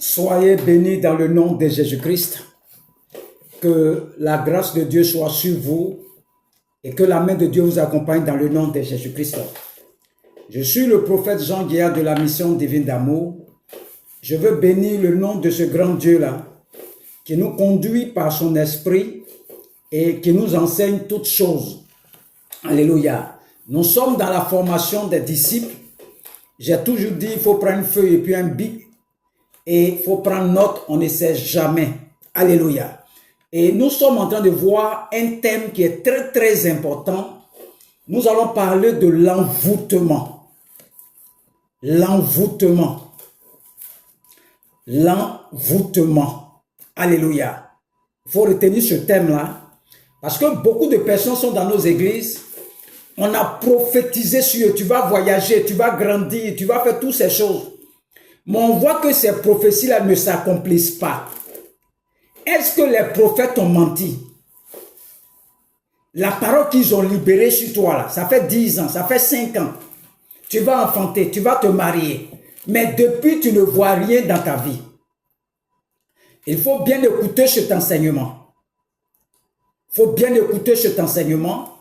Soyez bénis dans le nom de Jésus-Christ. Que la grâce de Dieu soit sur vous et que la main de Dieu vous accompagne dans le nom de Jésus-Christ. Je suis le prophète Jean Guéard de la mission divine d'amour. Je veux bénir le nom de ce grand Dieu-là qui nous conduit par son esprit et qui nous enseigne toutes choses. Alléluia. Nous sommes dans la formation des disciples. J'ai toujours dit, il faut prendre une feuille et puis un bic et il faut prendre note, on ne sait jamais. Alléluia. Et nous sommes en train de voir un thème qui est très très important. Nous allons parler de l'envoûtement. L'envoûtement. L'envoûtement. Alléluia. Il faut retenir ce thème-là. Parce que beaucoup de personnes sont dans nos églises. On a prophétisé sur eux. Tu vas voyager, tu vas grandir, tu vas faire toutes ces choses. Mais on voit que ces prophéties-là ne s'accomplissent pas. Est-ce que les prophètes ont menti? La parole qu'ils ont libérée sur toi, là, ça fait 10 ans, ça fait 5 ans. Tu vas enfanter, tu vas te marier. Mais depuis, tu ne vois rien dans ta vie. Il faut bien écouter cet enseignement. Il faut bien écouter cet enseignement.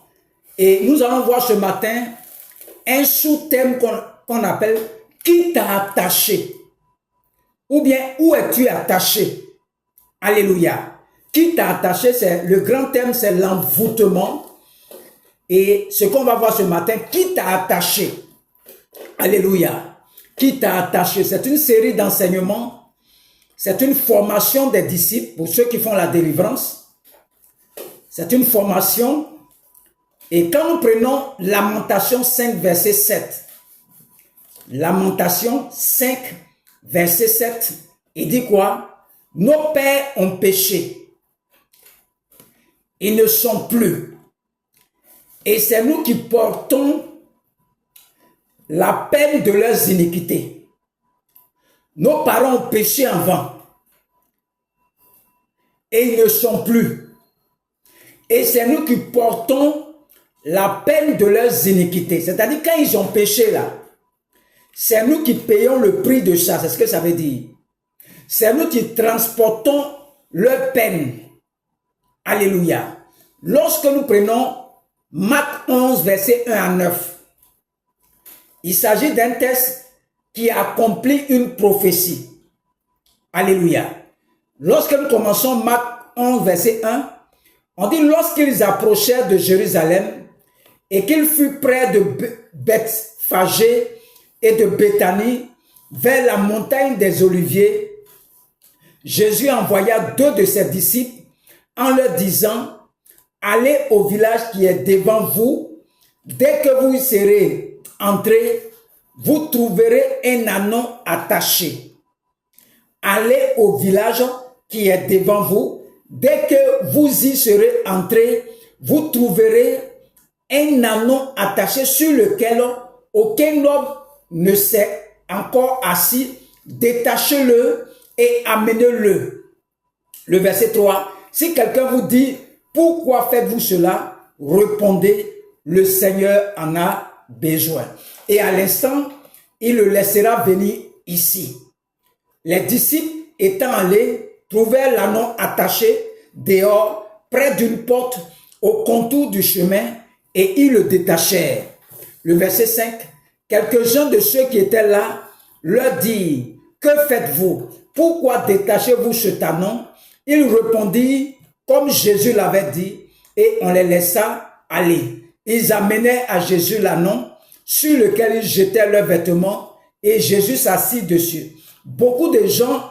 Et nous allons voir ce matin un sous-thème qu'on appelle « Qui t'a attaché ?» ou bien « Où es-tu attaché ?» Alléluia. Qui t'a attaché, c'est le grand thème, c'est l'envoûtement. Et ce qu'on va voir ce matin, qui t'a attaché? Alléluia. Qui t'a attaché? C'est une série d'enseignements. C'est une formation des disciples pour ceux qui font la délivrance. C'est une formation. Et quand nous prenons Lamentation 5, verset 7. Lamentation 5, verset 7. Il dit quoi? Nos pères ont péché. Ils ne sont plus. Et c'est nous qui portons la peine de leurs iniquités. Nos parents ont péché avant. Et ils ne sont plus. Et c'est nous qui portons la peine de leurs iniquités. C'est-à-dire quand ils ont péché là, c'est nous qui payons le prix de ça. C'est ce que ça veut dire. C'est nous qui transportons leur peine. Alléluia. Lorsque nous prenons Marc 11, verset 1 à 9, il s'agit d'un texte qui accomplit une prophétie. Alléluia. Lorsque nous commençons Marc 11, verset 1, on dit lorsqu'ils approchèrent de Jérusalem et qu'ils furent près de Bethphagée et de Béthanie, vers la montagne des Oliviers, Jésus envoya 2 de ses disciples en leur disant, allez au village qui est devant vous, dès que vous y serez entrés, vous trouverez un ânon attaché. Allez au village qui est devant vous, dès que vous y serez entrés, vous trouverez un ânon attaché sur lequel aucun homme ne s'est encore assis. Détachez-le et amenez-le. Le verset 3. Si quelqu'un vous dit, pourquoi faites-vous cela? Répondez, le Seigneur en a besoin. Et à l'instant, il le laissera venir ici. Les disciples étant allés, trouvèrent l'ânon attaché dehors, près d'une porte, au contour du chemin, et ils le détachèrent. Le verset 5. Quelques-uns de ceux qui étaient là leur dirent, que faites-vous? Pourquoi détachez-vous cet ânon? Ils répondirent comme Jésus l'avait dit et on les laissa aller. Ils amenèrent à Jésus l'ânon sur lequel ils jetaient leurs vêtements et Jésus s'assit dessus. Beaucoup de gens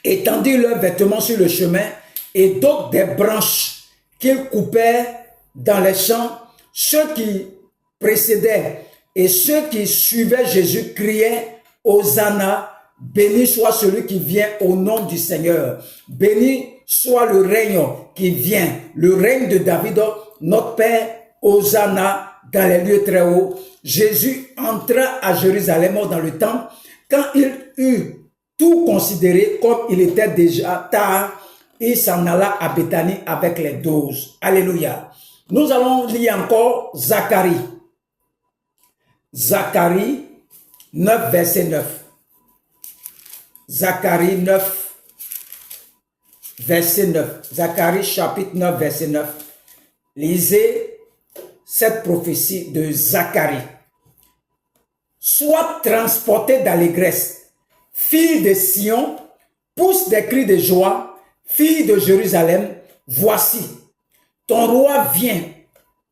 étendirent leurs vêtements sur le chemin et d'autres des branches qu'ils coupaient dans les champs. Ceux qui précédaient et ceux qui suivaient Jésus criaient Hosanna. Béni soit celui qui vient au nom du Seigneur. Béni soit le règne qui vient, le règne de David, notre Père. Hosanna dans les lieux très hauts. Jésus entra à Jérusalem dans le temple. Quand il eut tout considéré comme il était déjà tard, il s'en alla à Béthanie avec les 12. Alléluia. Nous allons lire encore Zacharie. Zacharie 9, verset 9. Zacharie 9, verset 9. Zacharie chapitre 9, verset 9. Lisez cette prophétie de Zacharie. Sois transporté d'allégresse, fille de Sion, pousse des cris de joie, fille de Jérusalem, voici, ton roi vient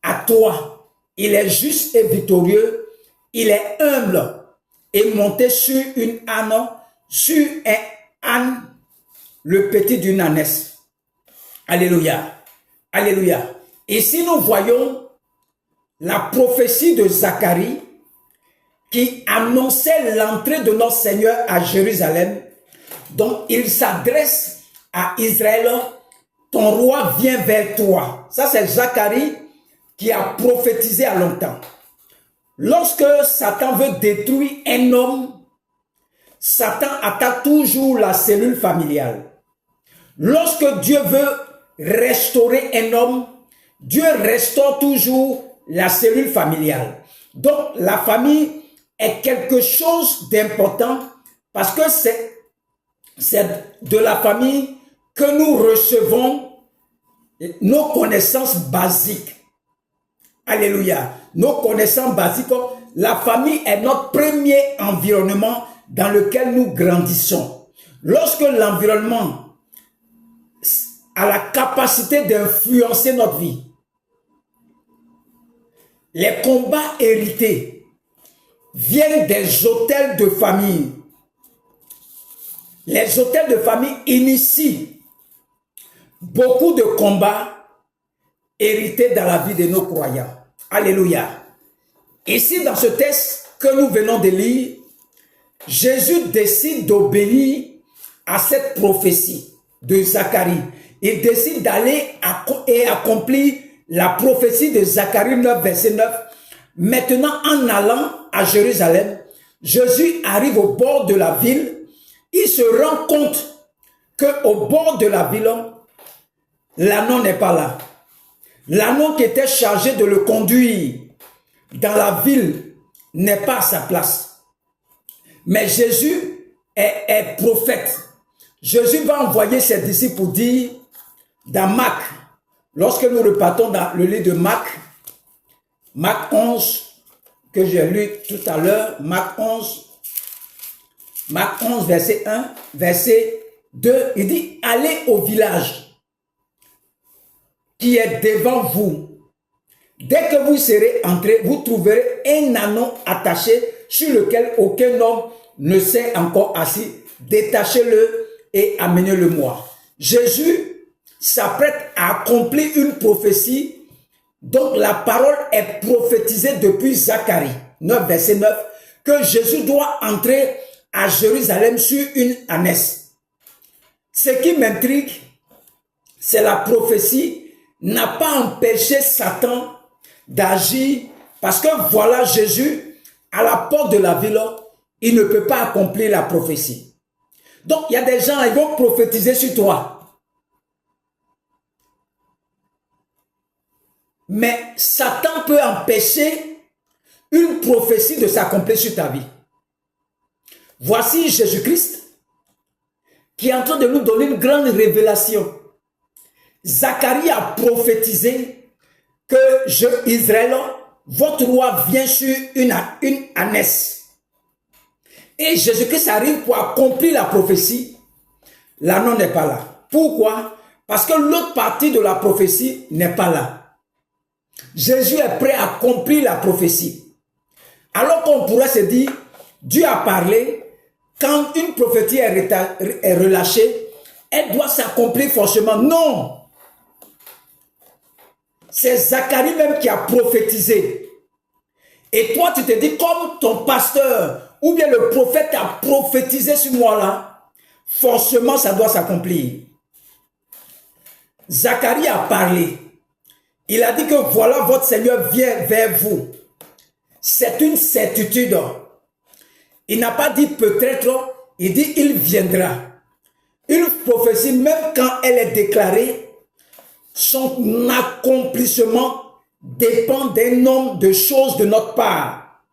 à toi. Il est juste et victorieux, il est humble et monté sur une âne, sur un âne, le petit d'une ânesse. Alléluia. Alléluia. Ici, nous voyons la prophétie de Zacharie qui annonçait l'entrée de notre Seigneur à Jérusalem. Donc, il s'adresse à Israël. Ton roi vient vers toi. Ça, c'est Zacharie qui a prophétisé à longtemps. Lorsque Satan veut détruire un homme, Satan attaque toujours la cellule familiale. Lorsque Dieu veut restaurer un homme, Dieu restaure toujours la cellule familiale. Donc, la famille est quelque chose d'important parce que c'est de la famille que nous recevons nos connaissances basiques. Alléluia. Nos connaissances basiques. La famille est notre premier environnement dans lequel nous grandissons. Lorsque l'environnement a la capacité d'influencer notre vie, les combats hérités viennent des hôtels de famille. Les hôtels de famille initient beaucoup de combats hérités dans la vie de nos croyants. Alléluia. Ici, dans ce texte que nous venons de lire, Jésus décide d'obéir à cette prophétie de Zacharie. Il décide d'aller et accomplir la prophétie de Zacharie 9, verset 9. Maintenant, en allant à Jérusalem, Jésus arrive au bord de la ville. Il se rend compte qu'au bord de la ville, l'agneau n'est pas là. L'agneau qui était chargé de le conduire dans la ville n'est pas à sa place. Mais Jésus est prophète. Jésus va envoyer ses disciples pour dire, dans Marc, lorsque nous repartons dans le livre de Marc 11, que j'ai lu tout à l'heure, Marc 11, verset 1, verset 2, il dit, allez au village qui est devant vous. Dès que vous serez entrés, vous trouverez un ânon attaché sur lequel aucun homme ne s'est encore assis. Détachez-le et amenez-le-moi. Jésus s'apprête à accomplir une prophétie. Donc la parole est prophétisée depuis Zacharie 9, verset 9, que Jésus doit entrer à Jérusalem sur une ânesse. Ce qui m'intrigue, c'est la prophétie n'a pas empêché Satan d'agir parce que voilà Jésus à la porte de la ville, il ne peut pas accomplir la prophétie. Donc il y a des gens, ils vont prophétiser sur toi. Mais Satan peut empêcher une prophétie de s'accomplir sur ta vie. Voici Jésus-Christ qui est en train de nous donner une grande révélation. Zacharie a prophétisé que Israël, votre roi vient sur une ânesse. Et Jésus-Christ arrive pour accomplir la prophétie. L'agneau n'est pas là. Pourquoi? Parce que l'autre partie de la prophétie n'est pas là. Jésus est prêt à accomplir la prophétie. Alors qu'on pourrait se dire, Dieu a parlé, quand une prophétie est relâchée, elle doit s'accomplir forcément. Non! C'est Zacharie même qui a prophétisé. Et toi, tu te dis, comme ton pasteur ou bien le prophète a prophétisé sur moi là, forcément ça doit s'accomplir. Zacharie a parlé. Il a dit que voilà, votre Seigneur vient vers vous. C'est une certitude. Il n'a pas dit peut-être, il dit il viendra. Une prophétie, même quand elle est déclarée, son accomplissement dépend d'un nombre de choses de notre part.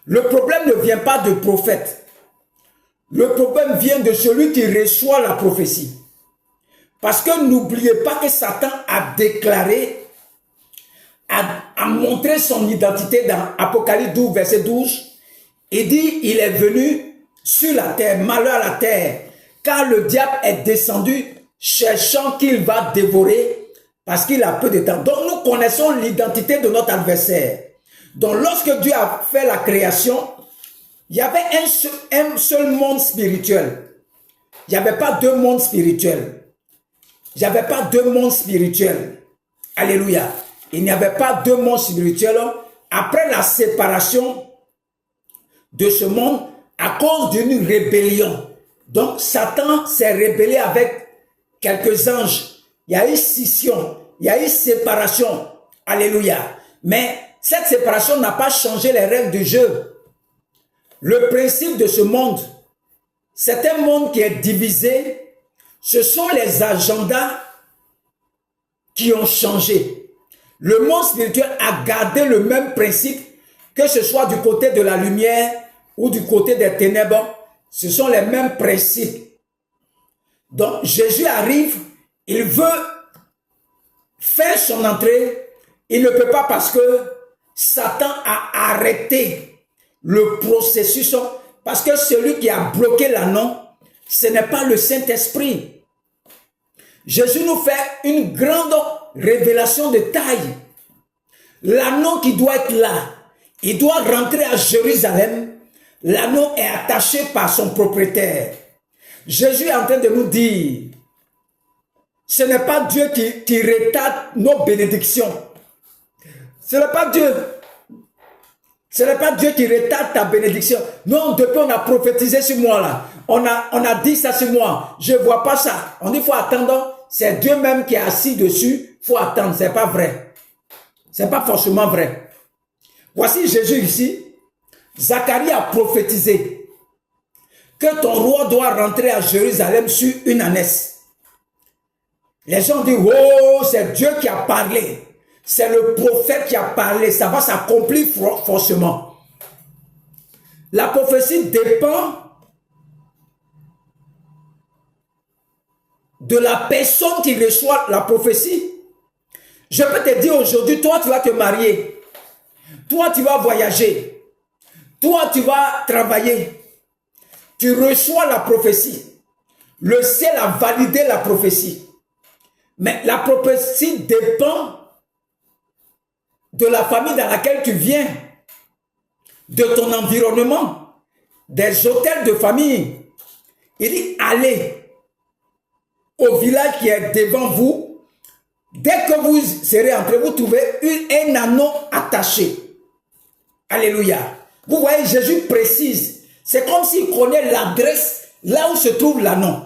Le problème ne vient pas du prophète. Le problème vient de celui qui reçoit la prophétie. Parce que n'oubliez pas que Satan a déclaré, a montré son identité dans Apocalypse 12, verset 12. Il dit, il est venu sur la terre, malheur à la terre, car le diable est descendu cherchant qu'il va dévorer parce qu'il a peu de temps. Donc nous connaissons l'identité de notre adversaire. Donc lorsque Dieu a fait la création, il y avait un seul monde spirituel. Il n'y avait pas deux mondes spirituels. Il n'y avait pas deux mondes spirituels. Alléluia. Il n'y avait pas deux mondes spirituels. Après la séparation de ce monde, à cause d'une rébellion. Donc Satan s'est rébellé avec quelques anges. Il y a eu scission. Il y a eu séparation. Alléluia. Mais cette séparation n'a pas changé les règles du jeu. Le principe de ce monde, c'est un monde qui est divisé. Ce sont les agendas qui ont changé. Le monde spirituel a gardé le même principe, que ce soit du côté de la lumière ou du côté des ténèbres. Ce sont les mêmes principes. Donc Jésus arrive, il veut faire son entrée. Il ne peut pas parce que Satan a arrêté le processus, parce que celui qui a bloqué l'anneau, ce n'est pas le Saint-Esprit. Jésus nous fait une grande révélation de taille. L'anneau qui doit être là, il doit rentrer à Jérusalem. L'anneau est attaché par son propriétaire. Jésus est en train de nous dire, ce n'est pas Dieu qui retarde nos bénédictions. Ce n'est pas Dieu. Ce n'est pas Dieu qui retarde ta bénédiction. Non, depuis on a prophétisé sur moi là. On a dit ça sur moi. Je ne vois pas ça. On dit il faut attendre. C'est Dieu même qui est assis dessus. Il faut attendre. Ce n'est pas vrai. Ce n'est pas forcément vrai. Voici Jésus ici. Zacharie a prophétisé que ton roi doit rentrer à Jérusalem sur une ânesse. Les gens disent, oh, c'est Dieu qui a parlé. C'est le prophète qui a parlé. Ça va s'accomplir forcément. La prophétie dépend de la personne qui reçoit la prophétie. Je peux te dire aujourd'hui, toi, tu vas te marier. Toi, tu vas voyager. Toi, tu vas travailler. Tu reçois la prophétie. Le ciel a validé la prophétie. Mais la prophétie dépend de la famille dans laquelle tu viens, de ton environnement, des hôtels de famille. Il dit, allez au village qui est devant vous. Dès que vous serez entré, vous trouvez un anneau attaché. Alléluia. Vous voyez, Jésus précise. C'est comme s'il connaît l'adresse là où se trouve l'anneau.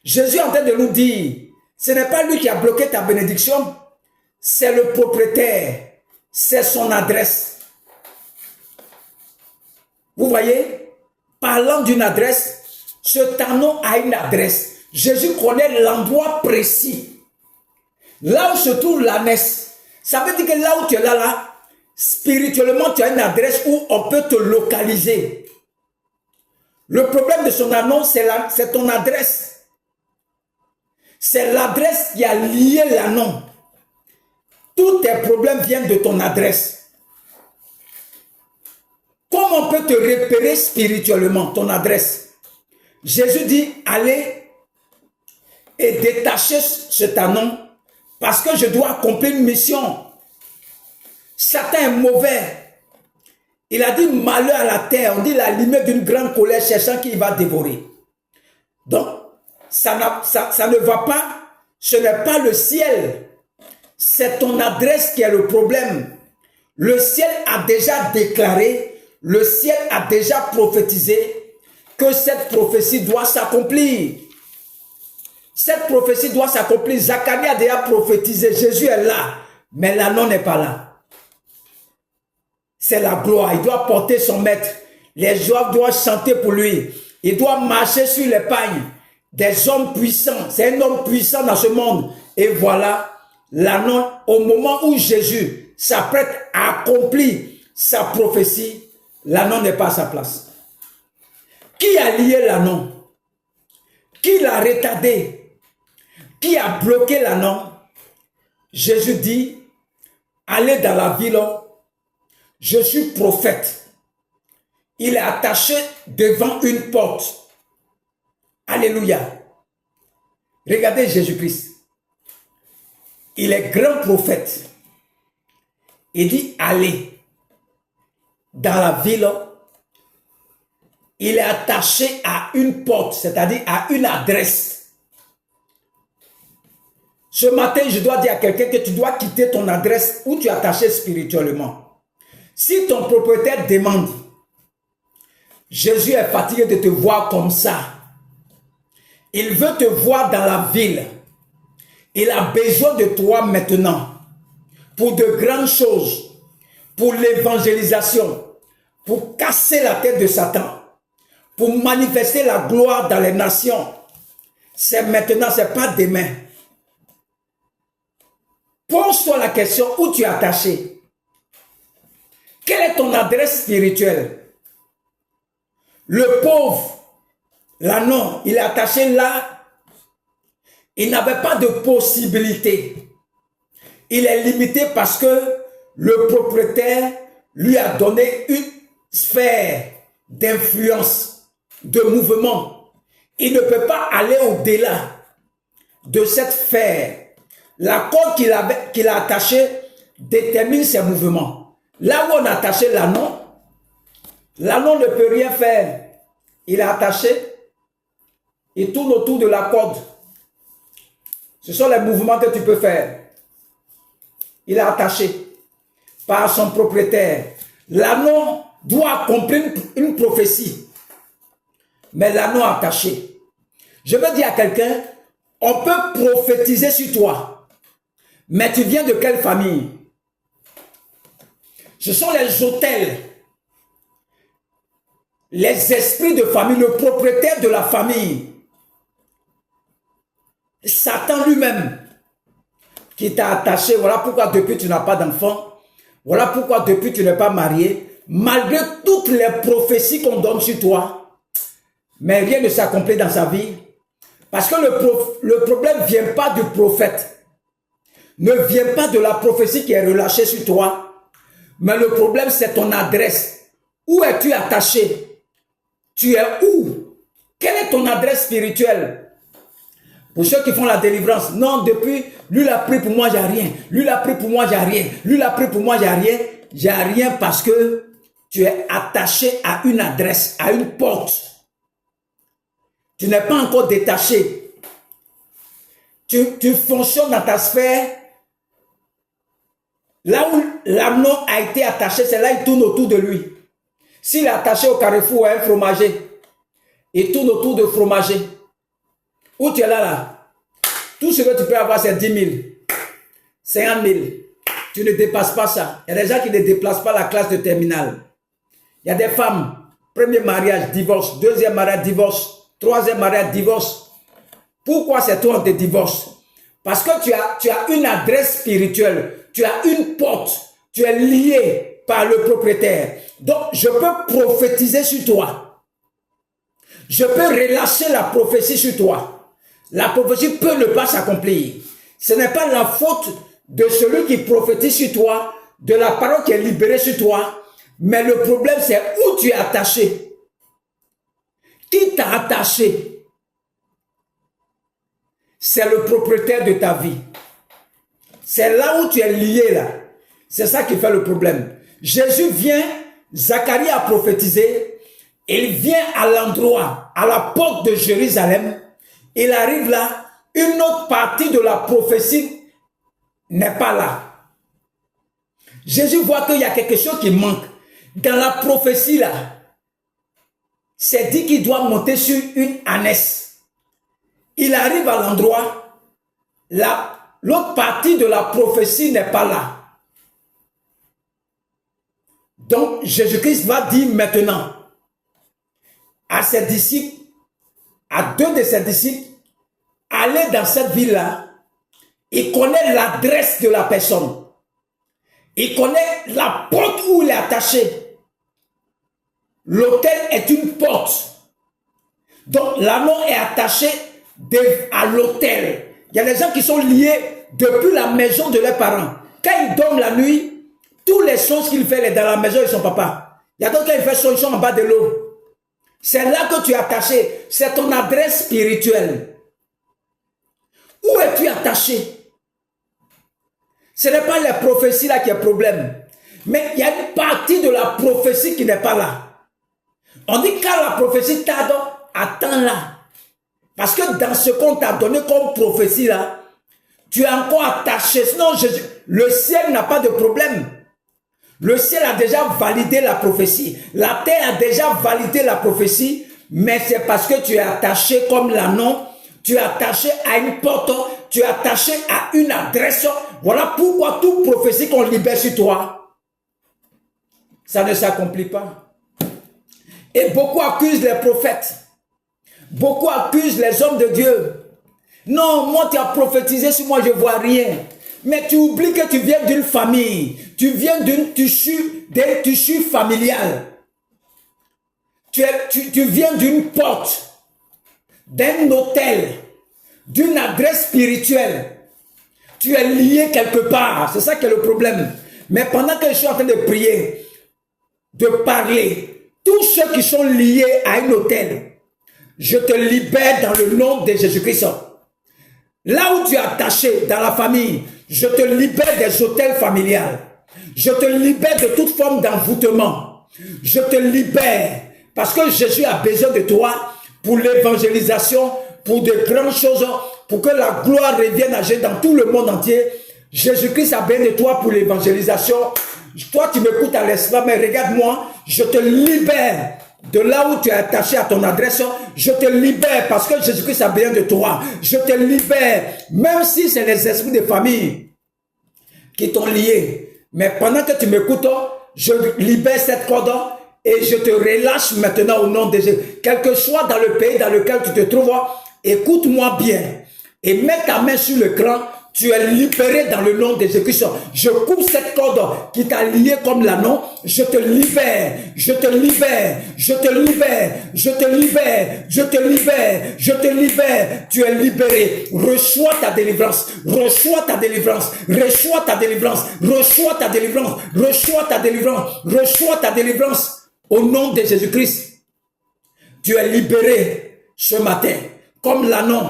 Jésus est en train de nous dire, ce n'est pas lui qui a bloqué ta bénédiction, c'est le propriétaire, c'est son adresse. Vous voyez, parlant d'une adresse, ce anneau a une adresse. Jésus connaît l'endroit précis. Là où se trouve l'ânesse. Ça veut dire que là où tu es là, spirituellement, tu as une adresse où on peut te localiser. Le problème de son anneau, c'est ton adresse. C'est l'adresse qui a lié l'anneau. Tous tes problèmes viennent de ton adresse. Comment on peut te repérer spirituellement, ton adresse? Jésus dit, allez et détachez cet anneau parce que je dois accomplir une mission. Satan est mauvais. Il a dit malheur à la terre. On dit la limite d'une grande colère cherchant qui va dévorer. Donc, ça ne va pas. Ce n'est pas le ciel. C'est ton adresse qui est le problème. Le ciel a déjà déclaré, le ciel a déjà prophétisé que cette prophétie doit s'accomplir. Cette prophétie doit s'accomplir. Zacharie a déjà prophétisé. Jésus est là, mais l'anneau n'est pas là. C'est la gloire. Il doit porter son maître. Les joueurs doivent chanter pour lui. Il doit marcher sur les pagnes des hommes puissants. C'est un homme puissant dans ce monde. Et voilà, l'anneau, au moment où Jésus s'apprête à accomplir sa prophétie, l'anneau n'est pas à sa place. Qui a lié l'anneau? Qui l'a retardé? Qui a bloqué l'anneau? Jésus dit, allez dans la ville, je suis prophète. Il est attaché devant une porte. Alléluia. Regardez Jésus-Christ. Il est grand prophète. Il dit, allez dans la ville. Il est attaché à une porte, c'est-à-dire à une adresse. Ce matin, je dois dire à quelqu'un que tu dois quitter ton adresse où tu es attaché spirituellement. Si ton propriétaire demande, Jésus est fatigué de te voir comme ça. Il veut te voir dans la ville. Il a besoin de toi maintenant pour de grandes choses, pour l'évangélisation, pour casser la tête de Satan, pour manifester la gloire dans les nations. C'est maintenant, ce n'est pas demain. Pose-toi la question où tu es attaché. Quelle est ton adresse spirituelle? Le pauvre, là non, il est attaché là. Il n'avait pas de possibilité. Il est limité parce que le propriétaire lui a donné une sphère d'influence, de mouvement. Il ne peut pas aller au-delà de cette sphère. La corde qu'il a attachée détermine ses mouvements. Là où on a attaché l'anneau ne peut rien faire. Il est attaché, il tourne autour de la corde. Ce sont les mouvements que tu peux faire. Il est attaché par son propriétaire. L'anneau doit accomplir une prophétie. Mais l'anneau est attaché. Je veux dire à quelqu'un, on peut prophétiser sur toi. Mais tu viens de quelle famille? Ce sont les autels, les esprits de famille, le propriétaire de la famille. Satan lui-même qui t'a attaché. Voilà pourquoi depuis tu n'as pas d'enfant. Voilà pourquoi depuis tu n'es pas marié. Malgré toutes les prophéties qu'on donne sur toi, mais rien ne s'accomplit dans sa vie. Parce que le problème ne vient pas du prophète. Ne vient pas de la prophétie qui est relâchée sur toi. Mais le problème, c'est ton adresse. Où es-tu attaché? Tu es où? Quelle est ton adresse spirituelle? Pour ceux qui font la délivrance, non, depuis, lui l'a pris pour moi, j'ai rien. Lui l'a pris pour moi, j'ai rien. Lui l'a pris pour moi, j'ai rien. J'ai rien parce que tu es attaché à une adresse, à une porte. Tu n'es pas encore détaché. Tu fonctionnes dans ta sphère. Là où l'anneau a été attaché, c'est là il tourne autour de lui. S'il est attaché au carrefour à un fromager, il tourne autour de fromager. Où tu es là? Tout ce que tu peux avoir, c'est 10 000, 50 000. Tu ne dépasses pas ça. Il y a des gens qui ne déplacent pas la classe de terminale. Il y a des femmes, premier mariage, divorce, deuxième mariage, divorce, troisième mariage, divorce. Pourquoi c'est toi de divorce? Parce que tu as une adresse spirituelle. Tu as une porte, tu es lié par le propriétaire. Donc, je peux prophétiser sur toi. Je peux relâcher la prophétie sur toi. La prophétie peut ne pas s'accomplir. Ce n'est pas la faute de celui qui prophétise sur toi, de la parole qui est libérée sur toi, mais le problème c'est où tu es attaché. Qui t'a attaché? C'est le propriétaire de ta vie. C'est là où tu es lié là. C'est ça qui fait le problème. Jésus vient, Zacharie a prophétisé, il vient à l'endroit, à la porte de Jérusalem, il arrive là, une autre partie de la prophétie n'est pas là. Jésus voit qu'il y a quelque chose qui manque. Dans la prophétie là, c'est dit qu'il doit monter sur une ânesse. Il arrive à l'endroit, l'autre partie de la prophétie n'est pas là. Donc, Jésus-Christ va dire maintenant à ses disciples, à deux de ses disciples, allez dans cette ville-là. Il connaît l'adresse de la personne. Il connaît la porte où il est attaché. L'autel est une porte. Donc l'anneau est attaché à l'autel. Il y a des gens qui sont liés depuis la maison de leurs parents. Quand ils dorment la nuit, toutes les choses qu'ils font dans la maison de son papa. Il y a d'autres qui font ils sont en bas de l'eau. C'est là que tu es attaché. C'est ton adresse spirituelle. Où es-tu attaché? Ce n'est pas les prophéties là qui est problème. Mais il y a une partie de la prophétie qui n'est pas là. On dit quand la prophétie tarde, attends-la. Parce que dans ce qu'on t'a donné comme prophétie là, tu es encore attaché. Sinon, le ciel n'a pas de problème. Le ciel a déjà validé la prophétie. La terre a déjà validé la prophétie. Mais c'est parce que tu es attaché comme l'anneau. Tu es attaché à une porte. Tu es attaché à une adresse. Voilà pourquoi toute prophétie qu'on libère sur toi, ça ne s'accomplit pas. Et beaucoup accusent les prophètes. Beaucoup accusent les hommes de Dieu. Non, moi tu as prophétisé sur moi, je ne vois rien. Mais tu oublies que tu viens d'une famille. Tu viens d'un tissu familial. Tu viens d'une porte, d'un hôtel, d'une adresse spirituelle. Tu es lié quelque part. C'est ça qui est le problème. Mais pendant que je suis en train de prier, de parler, tous ceux qui sont liés à un hôtel, je te libère dans le nom de Jésus-Christ. Là où tu es attaché dans la famille, je te libère des hôtels familiales. Je te libère de toute forme d'envoûtement. Je te libère parce que Jésus a besoin de toi pour l'évangélisation, pour de grandes choses, pour que la gloire revienne agir dans tout le monde entier. Jésus-Christ a besoin de toi pour l'évangélisation. Toi, tu m'écoutes à l'espace, mais regarde-moi, je te libère de là où tu es attaché à ton adresse. Je te libère parce que Jésus-Christ a besoin de toi. Je te libère, même si c'est les esprits de famille qui t'ont lié. Mais pendant que tu m'écoutes, je libère cette corde et je te relâche maintenant au nom de Jésus. Quel que soit dans le pays dans lequel tu te trouves, écoute-moi bien et mets ta main sur le cran. Tu es libéré dans le nom de Jésus-Christ. Je coupe cette corde qui t'a lié comme l'anneau. Je te libère. Je te libère. Je te libère. Je te libère. Je te libère. Je te libère. Tu es libéré. Reçois ta délivrance. Reçois ta délivrance. Reçois ta délivrance. Reçois ta délivrance. Reçois ta délivrance. Reçois ta délivrance. Au nom de Jésus-Christ. Tu es libéré ce matin. Comme l'anneau.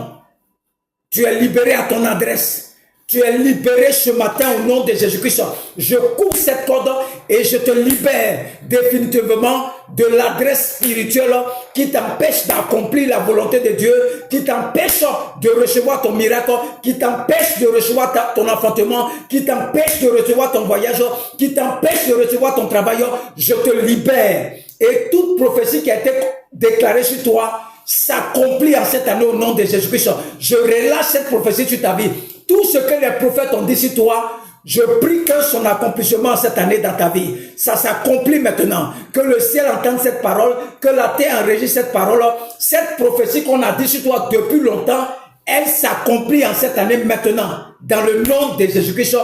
Tu es libéré à ton adresse. Tu es libéré ce matin au nom de Jésus-Christ. Je coupe cette corde et je te libère définitivement de l'adresse spirituelle qui t'empêche d'accomplir la volonté de Dieu, qui t'empêche de recevoir ton miracle, qui t'empêche de recevoir ton enfantement, qui t'empêche de recevoir ton voyage, qui t'empêche de recevoir ton travail. Je te libère. Et toute prophétie qui a été déclarée sur toi s'accomplit en cette année au nom de Jésus-Christ. Je relâche cette prophétie sur ta vie. Tout ce que les prophètes ont dit sur toi, je prie que son accomplissement cette année dans ta vie, ça s'accomplit maintenant. Que le ciel entende cette parole, que la terre enregistre cette parole. Cette prophétie qu'on a dit sur toi depuis longtemps, elle s'accomplit en cette année maintenant. Dans le nom de Jésus-Christ,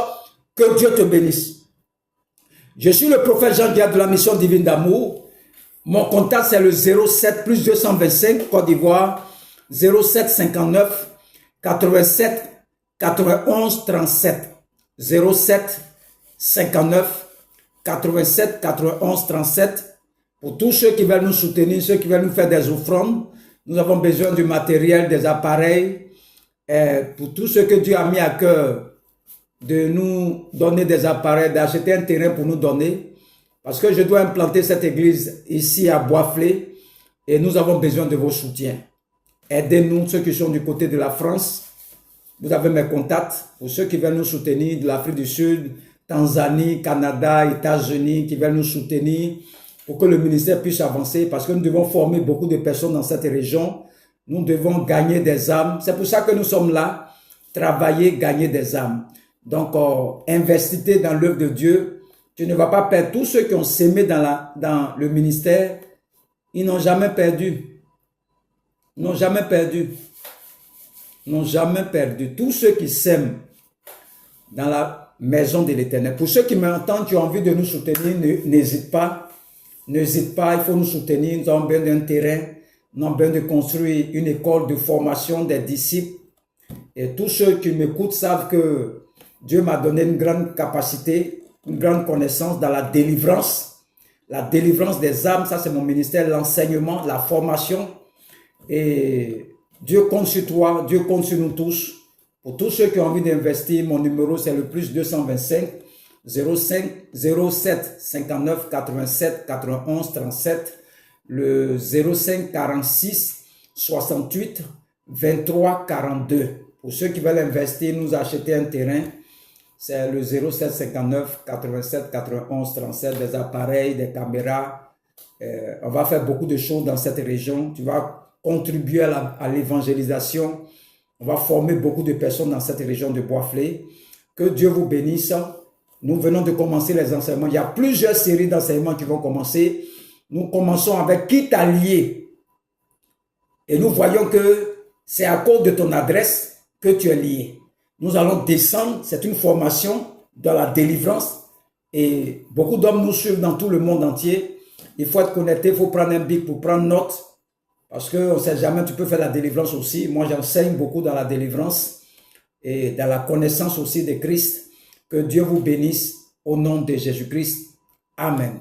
que Dieu te bénisse. Je suis le prophète Jean-Pierre de la mission divine d'amour. Mon contact c'est le 07 plus 225 Côte d'Ivoire 07 59 87 91 37 07 59 87 91 37. Pour tous ceux qui veulent nous soutenir, ceux qui veulent nous faire des offrandes, nous avons besoin du matériel, des appareils. Pour tous ceux que Dieu a mis à cœur de nous donner des appareils, d'acheter un terrain pour nous donner. Parce que je dois implanter cette église ici à Boisflé et nous avons besoin de vos soutiens. Aidez-nous, ceux qui sont du côté de la France. Vous avez mes contacts pour ceux qui veulent nous soutenir de l'Afrique du Sud, Tanzanie, Canada, États-Unis, qui veulent nous soutenir pour que le ministère puisse avancer parce que nous devons former beaucoup de personnes dans cette région. Nous devons gagner des âmes. C'est pour ça que nous sommes là, travailler, gagner des âmes. Donc, investissez dans l'œuvre de Dieu. Tu ne vas pas perdre. Tous ceux qui ont sémé dans le ministère, ils n'ont jamais perdu. Ils n'ont jamais perdu. Ils n'ont jamais perdu. Tous ceux qui sèment dans la maison de l'Éternel. Pour ceux qui m'entendent, tu as envie de nous soutenir, n'hésite pas. N'hésite pas, il faut nous soutenir. Nous avons besoin d'un terrain. Nous avons besoin de construire une école de formation des disciples. Et tous ceux qui m'écoutent savent que Dieu m'a donné une grande capacité, une grande connaissance dans la délivrance. La délivrance des âmes, ça c'est mon ministère, l'enseignement, la formation. Et Dieu compte sur toi, Dieu compte sur nous tous. Pour tous ceux qui ont envie d'investir, mon numéro c'est le plus 225 05 07 59 87 91 37, le 05 46 68 23 42. Pour ceux qui veulent investir, nous acheter un terrain, c'est le 07 59 87 91 37, des appareils, des caméras. On va faire beaucoup de choses dans cette région. Tu vas contribuer à l'évangélisation. On va former beaucoup de personnes dans cette région de Bois-Flé. Que Dieu vous bénisse. Nous venons de commencer les enseignements. Il y a plusieurs séries d'enseignements qui vont commencer. Nous commençons avec qui t'a lié. Et nous voyons que c'est à cause de ton adresse que tu es lié. Nous allons descendre. C'est une formation dans la délivrance. Et beaucoup d'hommes nous suivent dans tout le monde entier. Il faut être connecté. Il faut prendre un bic pour prendre note. Parce qu'on ne sait jamais, tu peux faire la délivrance aussi. Moi, j'enseigne beaucoup dans la délivrance et dans la connaissance aussi de Christ. Que Dieu vous bénisse au nom de Jésus-Christ. Amen.